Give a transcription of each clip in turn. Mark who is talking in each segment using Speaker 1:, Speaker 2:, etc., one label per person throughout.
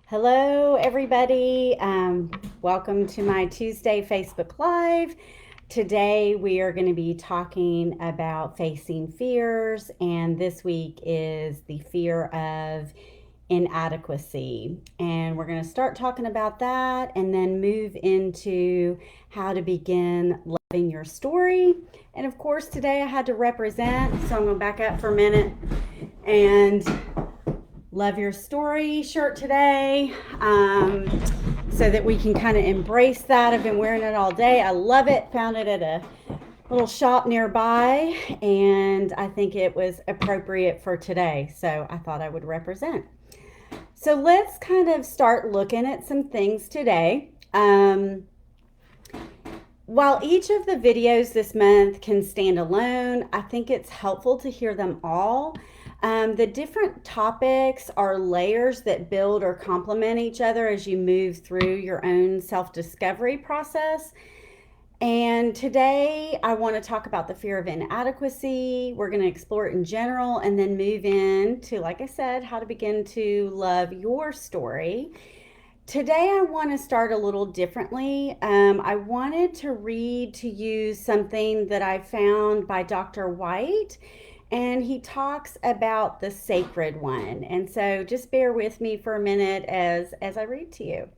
Speaker 1: Hello, everybody. Welcome to my Tuesday Facebook Live. Today, we are going to be talking about facing fears, and this week is the fear of inadequacy. And we're going to start talking about that and then move into how to begin loving your story. And of course, today I had to represent, so I'm going to back up for a minute and love your story shirt today, so that we can kind of embrace that. I've been wearing it all day. I love it. Found it at a little shop nearby, and I think it was appropriate for today, so I thought I would represent. So let's kind of start looking at some things today. While each of the videos this month can stand alone, I think it's helpful to hear them all. The different topics are layers that build or complement each other as you move through your own self-discovery process. And today I want to talk about the fear of inadequacy. We're going to explore it in general and then move into, like I said, how to begin to love your story. Today I want to start a little differently. I wanted to read to you something that I found by Dr. White, and he talks about the sacred one. And so just bear with me for a minute as I read to you.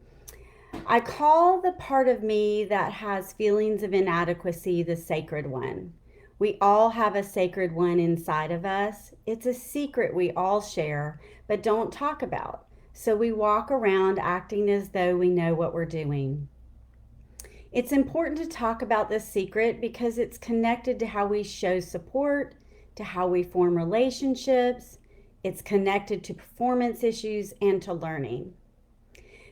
Speaker 1: I call the part of me that has feelings of inadequacy the sacred one. We all have a sacred one inside of us. It's a secret we all share, but don't talk about. So we walk around acting as though we know what we're doing. It's important to talk about this secret because it's connected to how we show support, to how we form relationships. It's connected to performance issues and to learning.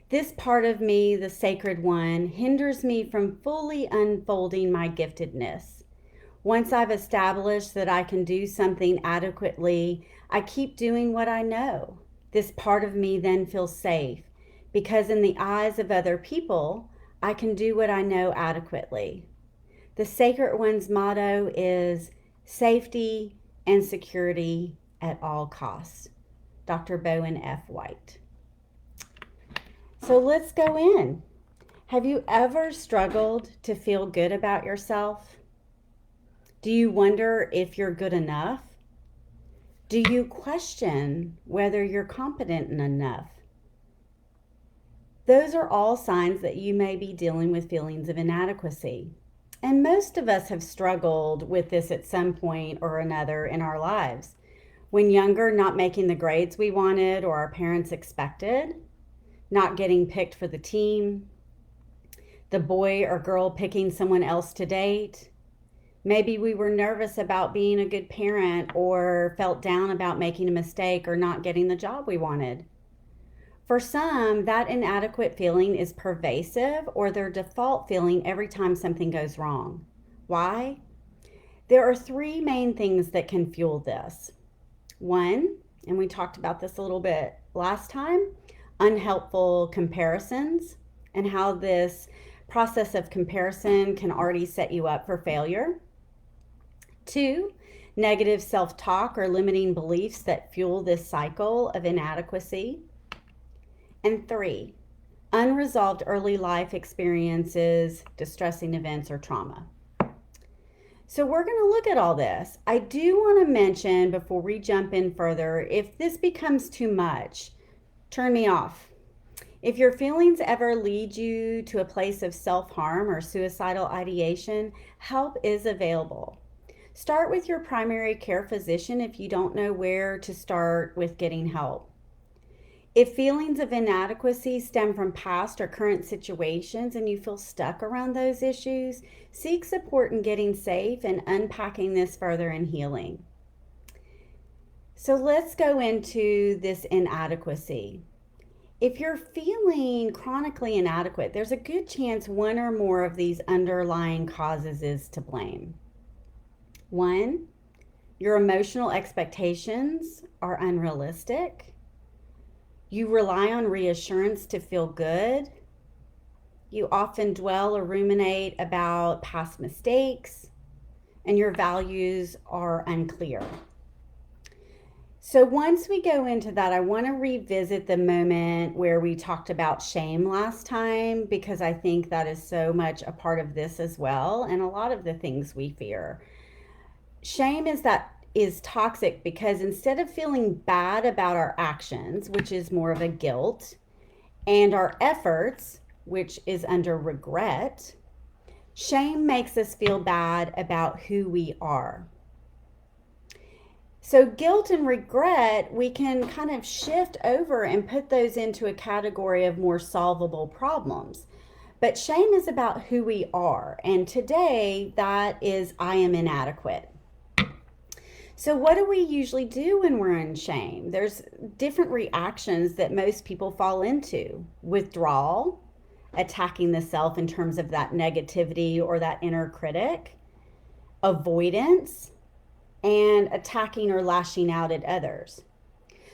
Speaker 1: This part of me, the sacred one, hinders me from fully unfolding my giftedness. Once I've established that I can do something adequately, I keep doing what I know. This part of me then feels safe because in the eyes of other people, I can do what I know adequately. The sacred one's motto is safety and security at all costs. Dr. Bowen F. White. So let's go in. Have you ever struggled to feel good about yourself? Do you wonder if you're good enough? Do you question whether you're competent enough? Those are all signs that you may be dealing with feelings of inadequacy. And most of us have struggled with this at some point or another in our lives. When younger, not making the grades we wanted or our parents expected, not getting picked for the team, the boy or girl picking someone else to date. Maybe we were nervous about being a good parent or felt down about making a mistake or not getting the job we wanted. For some, that inadequate feeling is pervasive or their default feeling every time something goes wrong. Why? There are three main things that can fuel this. One, and we talked about this a little bit last time, unhelpful comparisons and how this process of comparison can already set you up for failure. Two, negative self-talk or limiting beliefs that fuel this cycle of inadequacy. And three, unresolved early life experiences, distressing events, or trauma. So we're going to look at all this. I do want to mention before we jump in further, if this becomes too much, turn me off. If your feelings ever lead you to a place of self-harm or suicidal ideation, help is available. Start with your primary care physician if you don't know where to start with getting help. If feelings of inadequacy stem from past or current situations and you feel stuck around those issues, seek support in getting safe and unpacking this further and healing. So let's go into this inadequacy. If you're feeling chronically inadequate, there's a good chance one or more of these underlying causes is to blame. One, your emotional expectations are unrealistic. You rely on reassurance to feel good. You often dwell or ruminate about past mistakes, and your values are unclear. So once we go into that, I want to revisit the moment where we talked about shame last time because I think that is so much a part of this as well and a lot of the things we fear. Shame is toxic because instead of feeling bad about our actions, which is more of a guilt, and our efforts, which is under regret, shame makes us feel bad about who we are. So, guilt and regret, we can kind of shift over and put those into a category of more solvable problems. But shame is about who we are. And today, that is, I am inadequate. So, what do we usually do when we're in shame? There's different reactions that most people fall into: withdrawal, attacking the self in terms of that negativity or that inner critic, avoidance, and attacking or lashing out at others.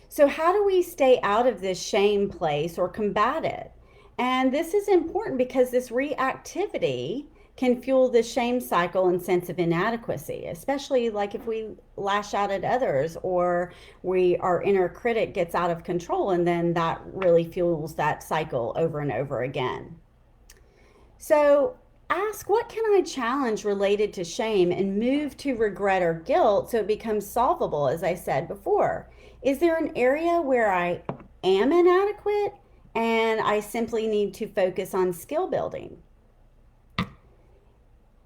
Speaker 1: So, how do we stay out of this shame place or combat it? And this is important because this reactivity can fuel the shame cycle and sense of inadequacy, especially like if we lash out at others or our inner critic gets out of control, and then that really fuels that cycle over and over again. So ask, what can I challenge related to shame and move to regret or guilt so it becomes solvable, as I said before? Is there an area where I am inadequate and I simply need to focus on skill building?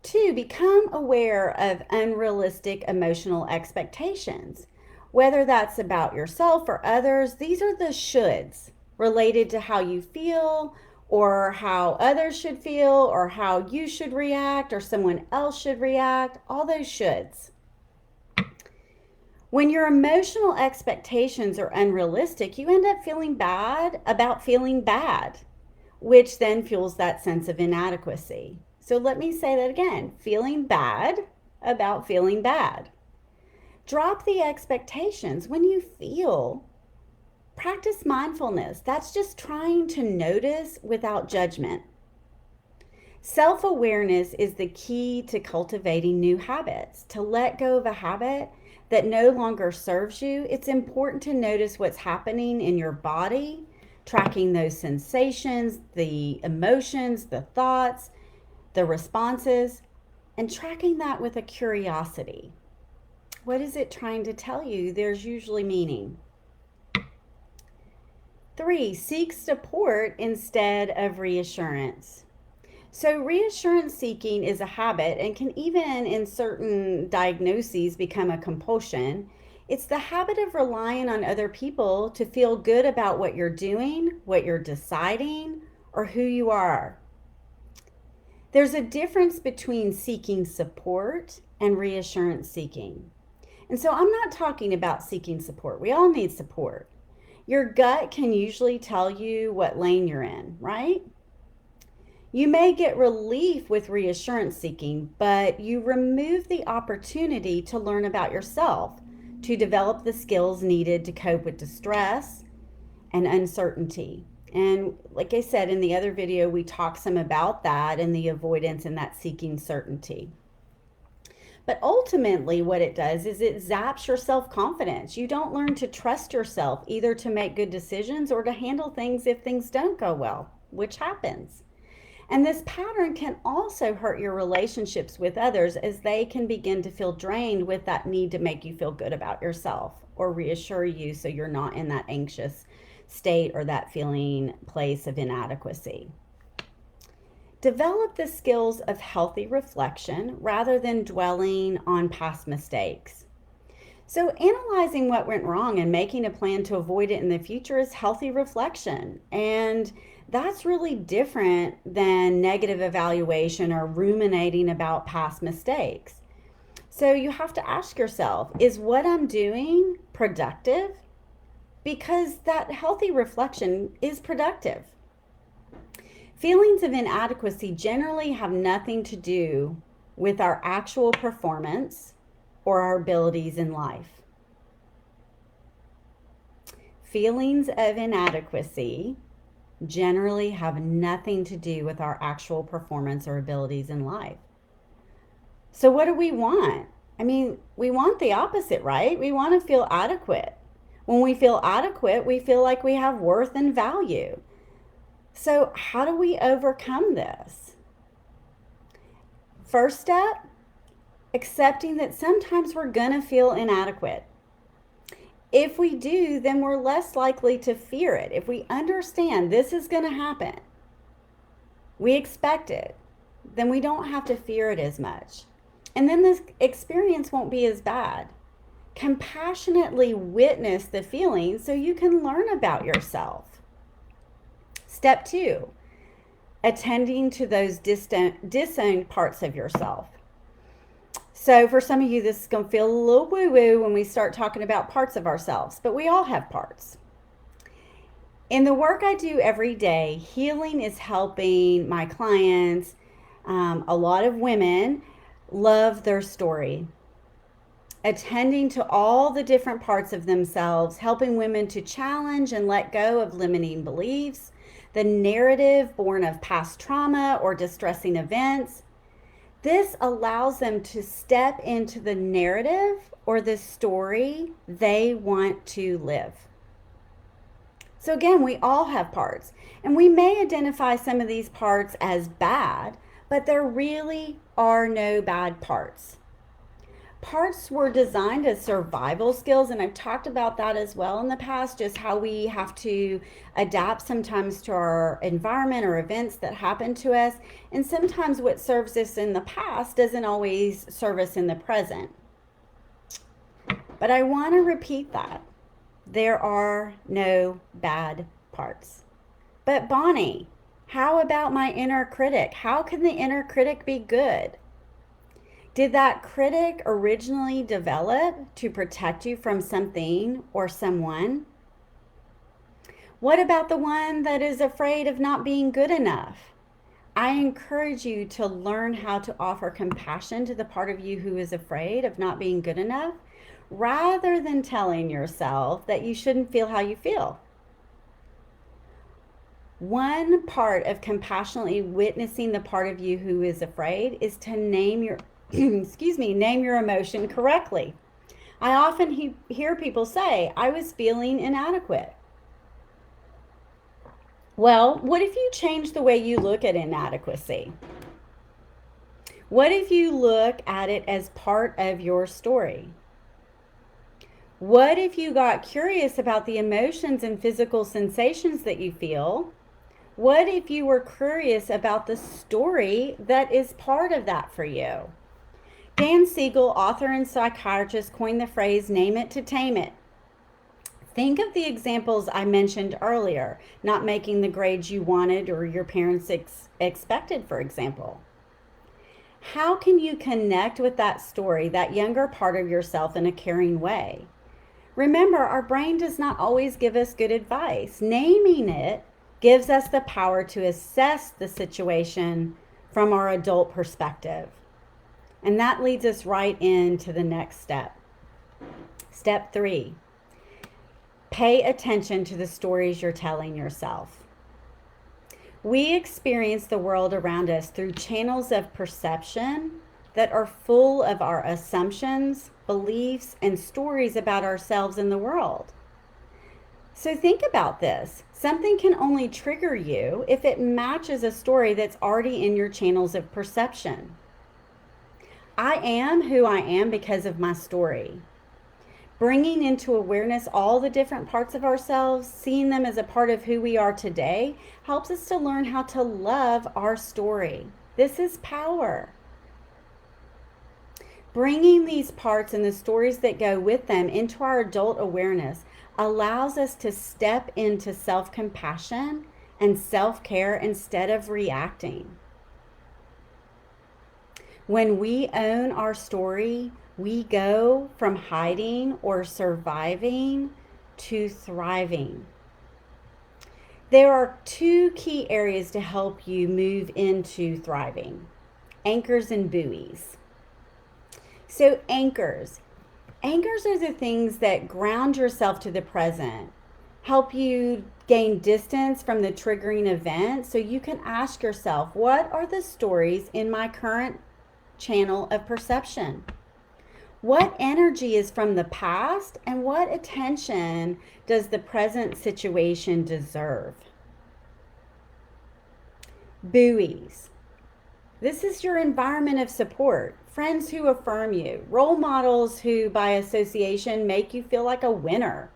Speaker 1: 2, become aware of unrealistic emotional expectations. Whether that's about yourself or others, these are the shoulds related to how you feel or how others should feel or how you should react or someone else should react, all those shoulds. When your emotional expectations are unrealistic, you end up feeling bad about feeling bad, which then fuels that sense of inadequacy. So let me say that again, feeling bad about feeling bad. Drop the expectations. When you feel, practice mindfulness. That's just trying to notice without judgment. Self-awareness is the key to cultivating new habits. To let go of a habit that no longer serves you, it's important to notice what's happening in your body, tracking those sensations, the emotions, the thoughts, the responses, and tracking that with a curiosity. What is it trying to tell you? There's usually meaning. 3, seek support instead of reassurance. So reassurance seeking is a habit and can even in certain diagnoses become a compulsion. It's the habit of relying on other people to feel good about what you're doing, what you're deciding, or who you are. There's a difference between seeking support and reassurance seeking. And so I'm not talking about seeking support. We all need support. Your gut can usually tell you what lane you're in, right? You may get relief with reassurance seeking, but you remove the opportunity to learn about yourself, to develop the skills needed to cope with distress and uncertainty. And like I said in the other video, we talked some about that and the avoidance and that seeking certainty. But ultimately, what it does is it zaps your self-confidence. You don't learn to trust yourself either to make good decisions or to handle things if things don't go well, which happens. And this pattern can also hurt your relationships with others as they can begin to feel drained with that need to make you feel good about yourself or reassure you so you're not in that anxious state or that feeling place of inadequacy. Develop the skills of healthy reflection rather than dwelling on past mistakes. So analyzing what went wrong and making a plan to avoid it in the future is healthy reflection. And that's really different than negative evaluation or ruminating about past mistakes. So you have to ask yourself, is what I'm doing productive? Because that healthy reflection is productive. Feelings of inadequacy generally have nothing to do with our actual performance or our abilities in life. Feelings of inadequacy generally have nothing to do with our actual performance or abilities in life. So what do we want? I mean, we want the opposite, right? We want to feel adequate. When we feel adequate, we feel like we have worth and value. So, how do we overcome this? First step, accepting that sometimes we're going to feel inadequate. If we do, then we're less likely to fear it. If we understand this is going to happen, we expect it, then we don't have to fear it as much. And then this experience won't be as bad. Compassionately witness the feelings so you can learn about yourself. Step 2, attending to those disowned parts of yourself. So for some of you, this is going to feel a little woo-woo when we start talking about parts of ourselves, but we all have parts. In the work I do every day, healing is helping my clients, a lot of women, love their story. Attending to all the different parts of themselves, helping women to challenge and let go of limiting beliefs, the narrative born of past trauma or distressing events. This allows them to step into the narrative or the story they want to live. So again, we all have parts, and we may identify some of these parts as bad, but there really are no bad parts. Parts were designed as survival skills, and I've talked about that as well in the past, just how we have to adapt sometimes to our environment or events that happen to us, and sometimes what serves us in the past doesn't always serve us in the present. But I want to repeat that. There are no bad parts. But Bonnie, how about my inner critic? How can the inner critic be good? Did that critic originally develop to protect you from something or someone? What about the one that is afraid of not being good enough? I encourage you to learn how to offer compassion to the part of you who is afraid of not being good enough, rather than telling yourself that you shouldn't feel how you feel. One part of compassionately witnessing the part of you who is afraid is to name your name your emotion correctly. I often hear people say, I was feeling inadequate. Well, what if you change the way you look at inadequacy? What if you look at it as part of your story? What if you got curious about the emotions and physical sensations that you feel? What if you were curious about the story that is part of that for you? Dan Siegel, author and psychiatrist, coined the phrase, name it to tame it. Think of the examples I mentioned earlier, not making the grades you wanted or your parents expected, for example. How can you connect with that story, that younger part of yourself, in a caring way? Remember, our brain does not always give us good advice. Naming it gives us the power to assess the situation from our adult perspective. And that leads us right into the next step. Step 3, pay attention to the stories you're telling yourself. We experience the world around us through channels of perception that are full of our assumptions, beliefs, and stories about ourselves and the world. So think about this. Something can only trigger you if it matches a story that's already in your channels of perception. I am who I am because of my story. Bringing into awareness all the different parts of ourselves, seeing them as a part of who we are today, helps us to learn how to love our story. This is power. Bringing these parts and the stories that go with them into our adult awareness allows us to step into self-compassion and self-care instead of reacting. When we own our story, we go from hiding or surviving to thriving. There are 2 key areas to help you move into thriving: anchors and buoys. So anchors are the things that ground yourself to the present, help you gain distance from the triggering event, so you can ask yourself, what are the stories in my current channel of perception? What energy is from the past, and what attention does the present situation deserve? Buoys. This is your environment of support. Friends who affirm you, role models who, by association, make you feel like a winner,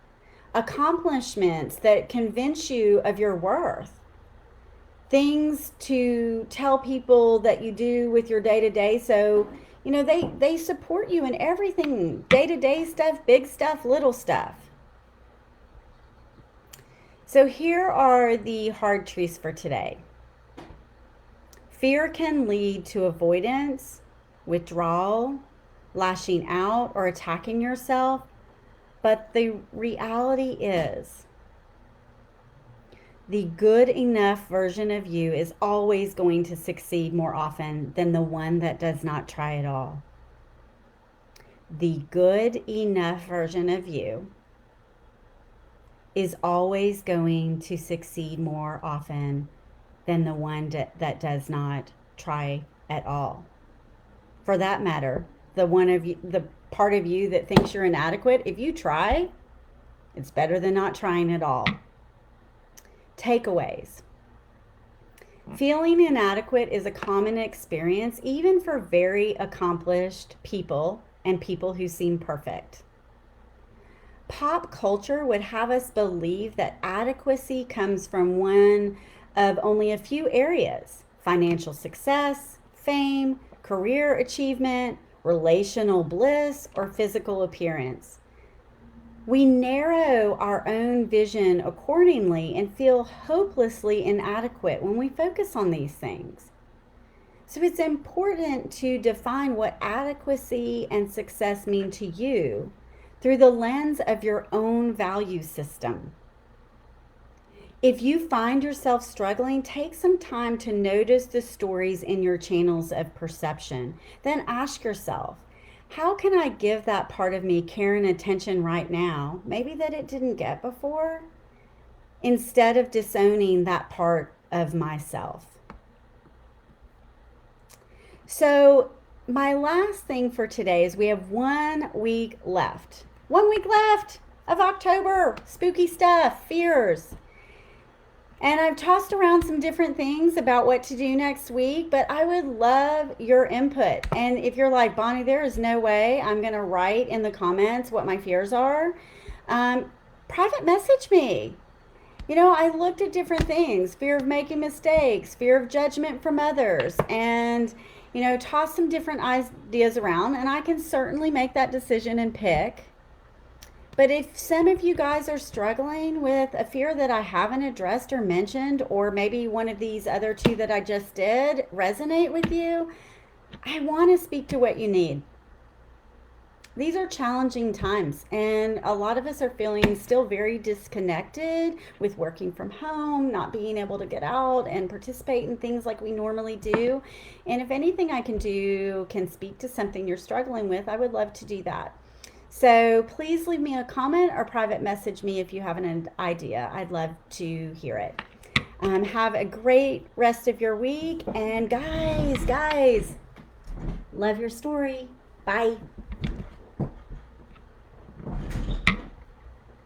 Speaker 1: accomplishments that convince you of your worth, things to tell people that you do with your day to day. So, they support you in everything, day to day stuff, big stuff, little stuff. So, here are the hard truths for today. Fear can lead to avoidance, withdrawal, lashing out, or attacking yourself. But the reality is, the good enough version of you is always going to succeed more often than the one that does not try at all. The good enough version of you is always going to succeed more often than the one that does not try at all. For that matter, the part of you that thinks you're inadequate, if you try, it's better than not trying at all. Takeaways. Feeling inadequate is a common experience, even for very accomplished people and people who seem perfect. Pop culture would have us believe that adequacy comes from one of only a few areas: financial success, fame, career achievement, relational bliss, or physical appearance. We narrow our own vision accordingly and feel hopelessly inadequate when we focus on these things. So it's important to define what adequacy and success mean to you through the lens of your own value system. If you find yourself struggling, take some time to notice the stories in your channels of perception. Then ask yourself, how can I give that part of me care and attention right now, maybe that it didn't get before, instead of disowning that part of myself? So my last thing for today is we have 1 week left. 1 week left of October. Spooky stuff, fears. And I've tossed around some different things about what to do next week, but I would love your input. And if you're like, Bonnie, there is no way I'm going to write in the comments what my fears are, private message me. I looked at different things: fear of making mistakes, fear of judgment from others, and, toss some different ideas around, and I can certainly make that decision and pick. But if some of you guys are struggling with a fear that I haven't addressed or mentioned, or maybe one of these other two that I just did resonate with you, I want to speak to what you need. These are challenging times, and a lot of us are feeling still very disconnected with working from home, not being able to get out and participate in things like we normally do. And if anything I can do can speak to something you're struggling with, I would love to do that. So please leave me a comment or private message me if you have an idea. I'd love to hear it. Have a great rest of your week. And guys, love your story. Bye.